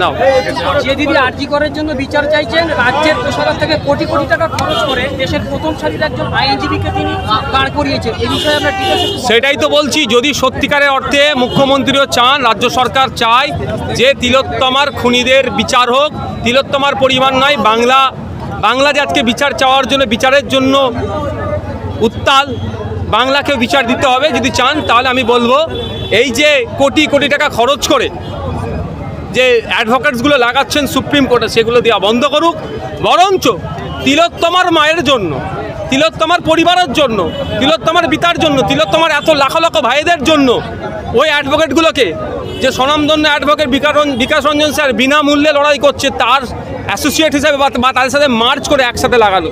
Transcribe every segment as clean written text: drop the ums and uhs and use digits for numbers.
নাও। যে দিদি আরজি করার জন্য বিচার চাইছেন, রাজ্যের কোষাগার থেকে কোটি কোটি টাকা খরচ করে দেশের প্রথম সারির একজন আইনজীবীকে তিনি দাঁড় করিয়েছেন, এই বিষয়ে আমরা সেটাই তো বলছি, যদি সত্যিকারের অর্থে মুখ্যমন্ত্রীও চান, রাজ্য সরকার চায় যে তিলোত্তমার খুনিদের বিচার হোক, তিলোত্তমার পরিবার নয়, বাংলা যে আজকে বিচার চাওয়ার জন্য, বিচারের জন্য উত্তাল, বাংলাকেও বিচার দিতে হবে যদি চান, তাহলে আমি বলবো এই যে কোটি কোটি টাকা খরচ করে যে অ্যাডভোকেটসগুলো লাগাচ্ছেন সুপ্রিম কোর্টে, সেগুলো দেওয়া বন্ধ করুক। বরঞ্চ তিলোত্তমার মায়ের জন্য, তিলোত্তমার পরিবারের জন্য, তিলোত্তমার পিতার জন্য, তিলোত্তমার এত লাখ লাখ ভাইদের জন্য ওই অ্যাডভোকেটগুলোকে, যে স্বনামধন্য অ্যাডভোকেট বিকাশ রঞ্জন স্যার বিনামূল্যে লড়াই করছে, তার অ্যাসোসিয়েট হিসাবে বা তাদের সাথে মার্চ করে একসাথে লাগানো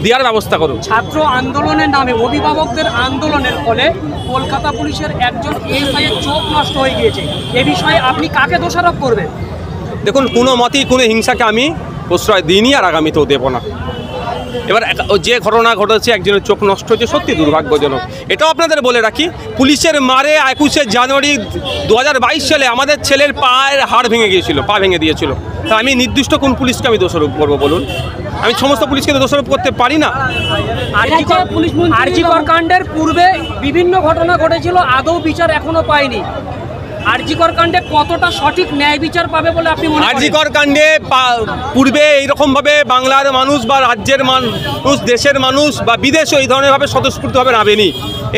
দেওয়ার ব্যবস্থা করুন। ছাত্র আন্দোলনের নামে অভিভাবকদের আন্দোলনের ফলে কলকাতা পুলিশের একজন এসআই এর চোখ নষ্ট হয়ে গিয়েছে, এ বিষয়ে আপনি কাকে দোষারোপ করবেন? দেখুন, কোনো মতেই কোনো হিংসাকে আমি প্রশ্রয় দিইনি আর আগামীতেও দেবো না। এবার যে ঘটনা ঘটেছে, একজনের চোখ নষ্ট হয়েছে, সত্যি দুর্ভাগ্যজনক। এটাও আপনাদের বলে রাখি, পুলিশের মারে 21শে জানুয়ারি 2022 সালে আমাদের ছেলের পায়ের হাড় ভেঙে গিয়েছিল, পা ভেঙে দিয়েছিল। তা আমি নির্দিষ্ট কোন পুলিশকে আমি দোষারোপ করবো বলুন? আমি সমস্ত পুলিশকে দোষারোপ করতে পারি না। আরজিকর কাণ্ডের পূর্বে বিভিন্ন ঘটনা ঘটেছিল, আদৌ বিচার এখনো পায়নি। আরজিকর কাণ্ডে কতটা সঠিক ন্যায় বিচার পাবে বলে আপনি মনে করেন? আরজিকর কাণ্ডে পূর্বে এইরকমভাবে বাংলার মানুষ বা রাজ্যের মানুষ, দেশের মানুষ বা বিদেশে এই ধরনেরভাবে স্বতঃস্ফূর্তভাবে নামেনি।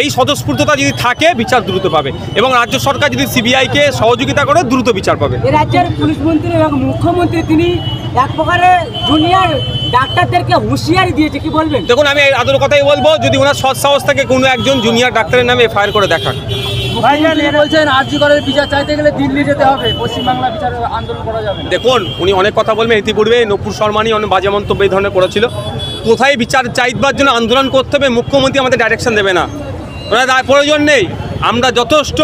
এই স্বতঃস্ফূর্ততা যদি থাকে, বিচার দ্রুত পাবে, এবং রাজ্য সরকার যদি সিবিআইকে সহযোগিতা করে দ্রুত বিচার পাবে। এই রাজ্যের পুলিশ মন্ত্রী এবং মুখ্যমন্ত্রী তিনি এক প্রকারে জুনিয়র ডাক্তারদেরকে হুঁশিয়ারি দিয়েছে, কি বলবেন? দেখুন, আমি আদর কথাই বলবো, যদি ওনার সৎ সাহস থেকে কোনো একজন জুনিয়র ডাক্তারের নামে এফআইআর করে দেখান। বলছেন আরজিকরের বিচার চাইতে গেলে দিল্লি যেতে হবে, পশ্চিমবাংলা বিচারে আন্দোলন করা যাবে। দেখুন, উনি অনেক কথা বলবেন, ইতিপূর্বে নূপুর শর্মানি অনেক বাজে মন্তব্য এই ধরনের করেছিল। কোথায় বিচার চাইবার জন্য আন্দোলন করতে হবে, মুখ্যমন্ত্রী আমাদের ডাইরেকশন দেবে না, ওনার প্রয়োজন নেই। আমরা যথেষ্ট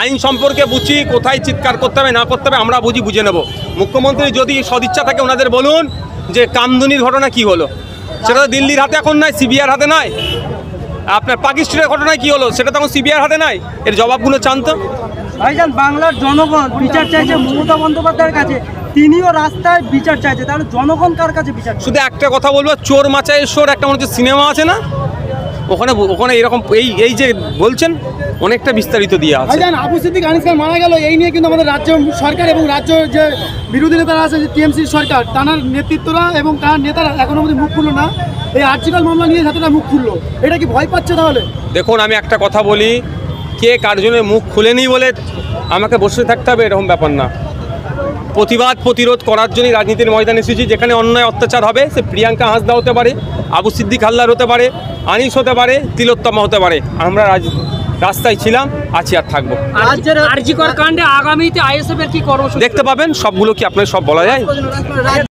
আইন সম্পর্কে বুঝি, কোথায় চিৎকার করতে হবে না করতে হবে আমরা বুঝে নেব। মুখ্যমন্ত্রী যদি সদিচ্ছা থাকে ওনাদের বলুন যে কামদুনির ঘটনা কি হলো, সেটা তো দিল্লির হাতে এখন নয়, সিবিআইয়ের হাতে নয়। আপনার পাকিস্তানের ঘটনায় কি হলো, সেটা তখন সিবিআইয়ের হাতে নয়। এর জবাবগুলো চান তো। ভাইজান, বাংলার জনগণ বিচার চাইছে মমতা বন্দ্যোপাধ্যায়ের কাছে, তিনিও রাস্তায় বিচার চাইছে, তাহলে জনগণ কার কাছে বিচার? শুধু একটা কথা বলবো, চোর মাচায়ের শোর একটা মনে হচ্ছে সিনেমা আছে না, ওখানে এরকম এই যে বলছেন অনেকটা বিস্তারিত দিয়ে আছে। ভাইজান, আবু সিদ্দিক আনিস খান মারা গেল, এই নিয়ে কিন্তু আমাদের রাজ্য সরকার এবং রাজ্য যে বিরোধী নেতারা আছে, যে টিএমসির সরকার, তার নেতৃত্বরা এবং তার নেতারা এখনো অবধি মুখ খুললো না। এই আর্জিকল মামলা নিয়ে যাতে মুখ খুললো, এটা কি ভয় পাচ্ছে তাহলে? দেখুন, আমি একটা কথা বলি, কে কার জন্য মুখ খুলেনি বলে আমাকে বসে থাকতে হবে এরকম ব্যাপার না। প্রতিবাদ প্রতিরোধ করার জন্যই রাজনীতির ময়দানে এসেছি। যেখানে অন্যায় অত্যাচার হবে, সে প্রিয়াঙ্কা হাসদা হতে পারে, আবু সিদ্দিক হালদার হতে পারে, আনিস হতে পারে, তিলোত্তমা হতে পারে, আমরা রাস্তায় ছিলাম, আছি আর থাকবো। আরজিকর কাণ্ডে আগামীতে আইএসএফ এর কি কর্মসূচি দেখতে পাবেন, সবগুলো কি আপনার সব বলা যায়?